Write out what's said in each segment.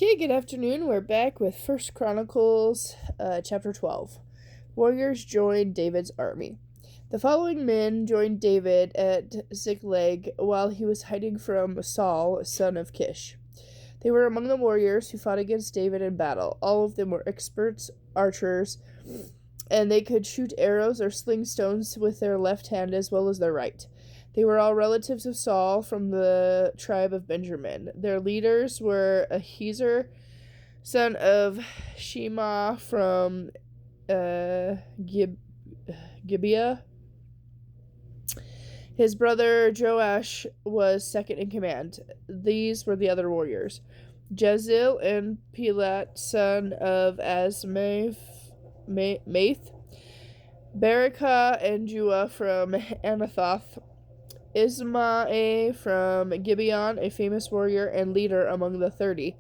Okay, good afternoon. We're back with First Chronicles, chapter 12. Warriors joined David's army. The following men joined David at Ziklag while he was hiding from Saul, son of Kish. They were among the warriors who fought against David in battle. All of them were experts archers, and they could shoot arrows or sling stones with their left hand as well as their right. They were all relatives of Saul from the tribe of Benjamin. Their leaders were Ahiezer, son of Shema from Gibeah. His brother Joash was second in command. These were the other warriors: Jezil and Pilat, son of Asmath, Barakah and Jua from Anathoth, Ismaiah from Gibeon, a famous warrior and leader among the 30,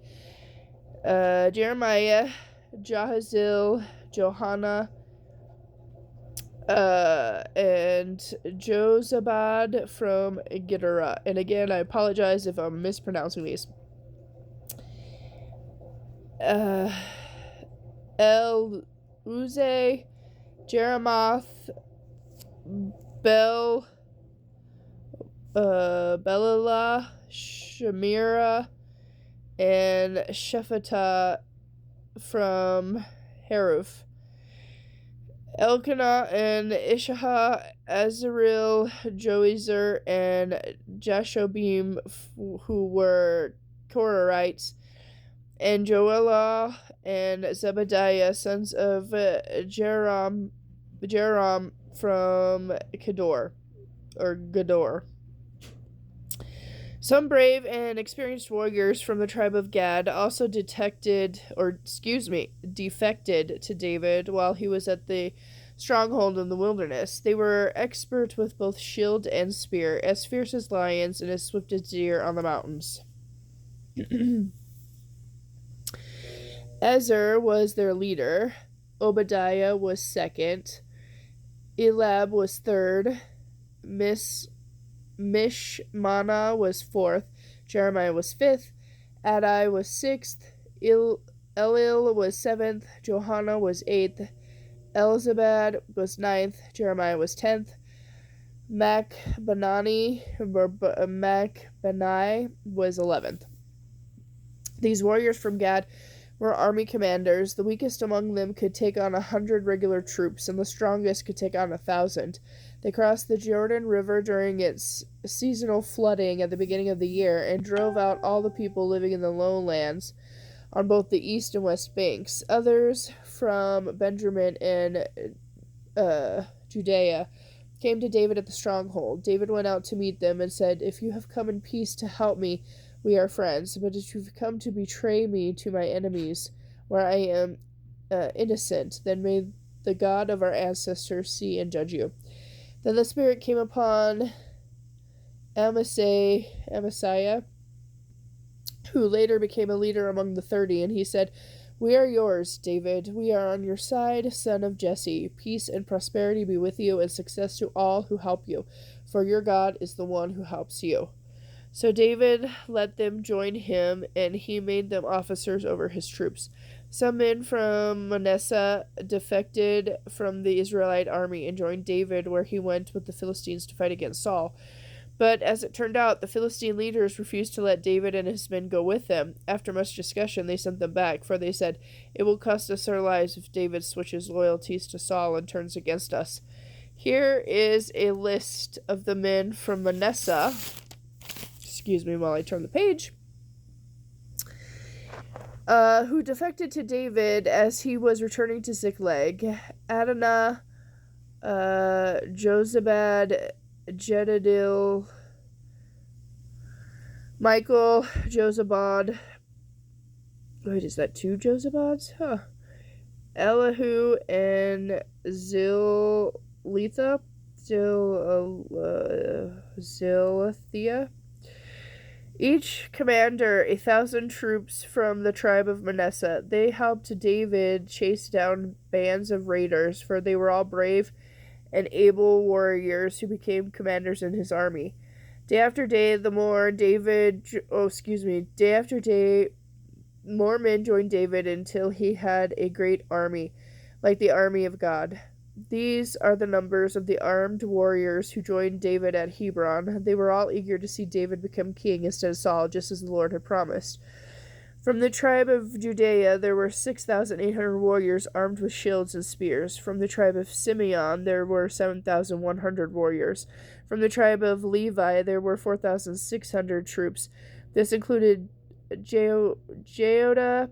Jeremiah, Jahazil, Johanna, and Jozabad from Gedera. And again, I apologize if I'm mispronouncing these. El Uze, Jeremoth, Belilah, Shemira, and Shephatah from Haruf, Elkanah and Ishah, Azaril, Joezer, and Jashobim, who were Korarites, and Joelah and Zebediah, sons of Jeram from Gedor. Some brave and experienced warriors from the tribe of Gad also defected to David while he was at the stronghold in the wilderness. They were expert with both shield and spear, as fierce as lions and as swift as deer on the mountains. Ezer was their leader. Obadiah was second. Elab was third. Mishmana was fourth. Jeremiah was fifth. Adai was sixth. Elil was seventh. Johanna was eighth. Elzabad was ninth. Jeremiah was 10th. Macbanai was 11th. These warriors from Gad were army commanders. The weakest among them could take on 100 regular troops, and the strongest could take on 1,000. They crossed the Jordan River during its seasonal flooding at the beginning of the year and drove out all the people living in the lowlands on both the east and west banks. Others from Benjamin and Judea came to David at the stronghold. David went out to meet them and said, "If you have come in peace to help me, we are friends. But if you've come to betray me to my enemies, where I am innocent, then may the God of our ancestors see and judge you." Then the Spirit came upon Amasiah, who later became a leader among the 30, and he said, "We are yours, David. We are on your side, son of Jesse. Peace and prosperity be with you, and success to all who help you, for your God is the one who helps you." So David let them join him, and he made them officers over his troops. Some men from Manasseh defected from the Israelite army and joined David, where he went with the Philistines to fight against Saul. But as it turned out, the Philistine leaders refused to let David and his men go with them. After much discussion, they sent them back, for they said, "It will cost us our lives if David switches loyalties to Saul and turns against us." Here is a list of the men from Manasseh. Excuse me while I turn the page. Who defected to David as he was returning to Ziklag: Adonah, Jozabad, Jedidil, Michael, Jozabad. Wait, is that two Jozabads? Huh. Elihu and Zilthia. Each commander 1,000 troops from the tribe of Manasseh. They helped David chase down bands of raiders, for they were all brave and able warriors who became commanders in his army. Day after day, more men joined David until he had a great army, like the army of God. These are the numbers of the armed warriors who joined David at Hebron. They were all eager to see David become king instead of Saul, just as the Lord had promised. From the tribe of Judea there were 6,800 warriors armed with shields and spears. From the tribe of Simeon there were 7,100 warriors. From the tribe of Levi there were 4,600 troops. This included Jehoiada,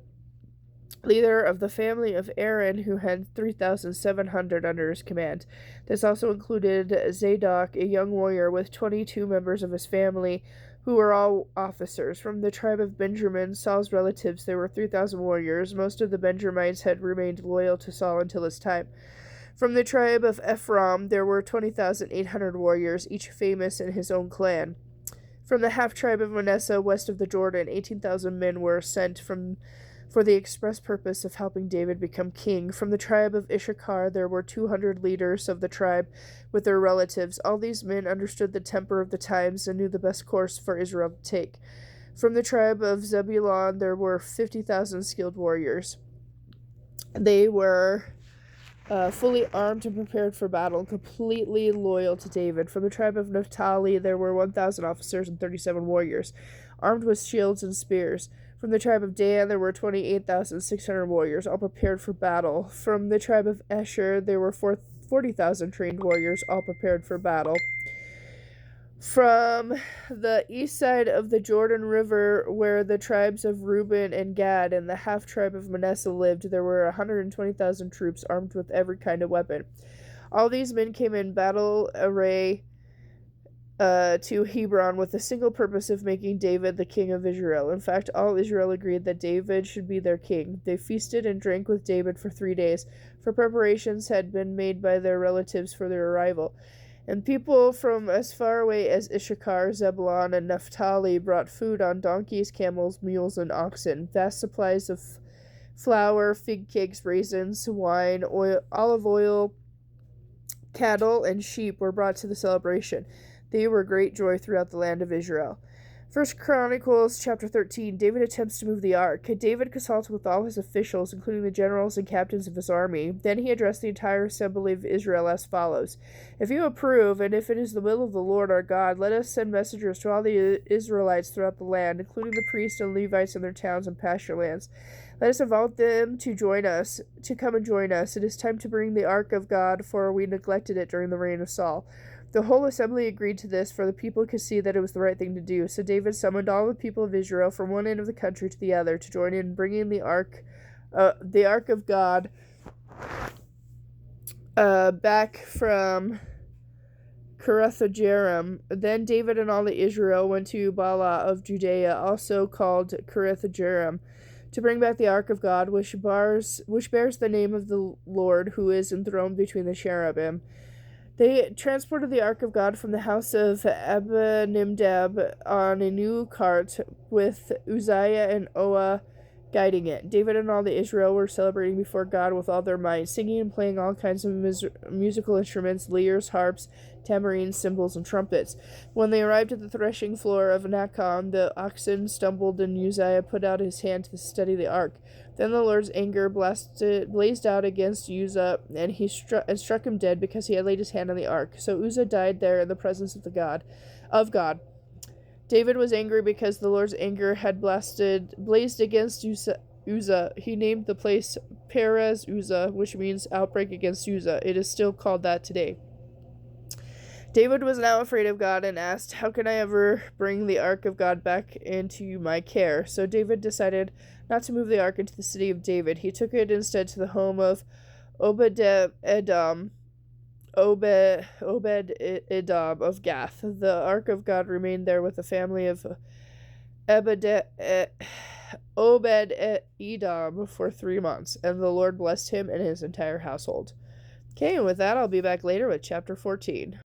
leader of the family of Aaron, who had 3,700 under his command. This also included Zadok, a young warrior, with 22 members of his family, who were all officers. From the tribe of Benjamin, Saul's relatives, there were 3,000 warriors. Most of the Benjamites had remained loyal to Saul until his time. From the tribe of Ephraim, there were 20,800 warriors, each famous in his own clan. From the half-tribe of Manasseh, west of the Jordan, 18,000 men were sent for the express purpose of helping David become king. From the tribe of Issachar, there were 200 leaders of the tribe with their relatives. All these men understood the temper of the times and knew the best course for Israel to take. From the tribe of Zebulun, there were 50,000 skilled warriors. They were fully armed and prepared for battle, completely loyal to David. From the tribe of Naphtali, there were 1,000 officers and 37 warriors, armed with shields and spears. From the tribe of Dan, there were 28,600 warriors, all prepared for battle. From the tribe of Asher, there were 40,000 trained warriors, all prepared for battle. From the east side of the Jordan River, where the tribes of Reuben and Gad and the half-tribe of Manasseh lived, there were 120,000 troops armed with every kind of weapon. All these men came in battle array to Hebron with the single purpose of making David the king of Israel. In fact, all Israel agreed that David should be their king. They feasted and drank with David for 3 days, for preparations had been made by their relatives for their arrival. And people from as far away as Issachar, Zebulun, and Naphtali brought food on donkeys, camels, mules, and oxen. Vast supplies of flour, fig cakes, raisins, wine, olive oil, cattle, and sheep were brought to the celebration. They were great joy throughout the land of Israel. 1 Chronicles chapter 13, David attempts to move the ark. David consulted with all his officials, including the generals and captains of his army. Then he addressed the entire assembly of Israel as follows: If you approve, and if it is the will of the Lord our God, let us send messengers to all the Israelites throughout the land, including the priests and Levites in their towns and pasture lands. Let us invite them to come and join us. It is time to bring the ark of God, for we neglected it during the reign of Saul. The whole assembly agreed to this, for the people could see that it was the right thing to do. So David summoned all the people of Israel from one end of the country to the other to join in bringing the ark of God back from Kiriath-jearim. Then David and all the Israel went to Baalah of Judea, also called Kiriath-jearim, to bring back the ark of God, which bears the name of the Lord, who is enthroned between the cherubim. They transported the ark of God from the house of Abinadab on a new cart, with Uzziah and Oah guiding it. David and all the Israel were celebrating before God with all their might, singing and playing all kinds of musical instruments, lyres, harps, tambourines, cymbals, and trumpets. When they arrived at the threshing floor of Nacon, the oxen stumbled, and Uzziah put out his hand to steady the ark. Then the Lord's anger blazed out against Uzzah, and he struck him dead because he had laid his hand on the ark. So Uzzah died there in the presence of God. David was angry because the Lord's anger had blazed against Uzzah. He named the place Perez Uzzah, which means outbreak against Uzzah. It is still called that today. David was now afraid of God and asked, "How can I ever bring the ark of God back into my care?" So David decided not to move the ark into the city of David. He took it instead to the home of Obed-Edom of Gath. The ark of God remained there with the family of Obed-Edom for 3 months, and the Lord blessed him and his entire household. Okay, and with that, I'll be back later with chapter 14.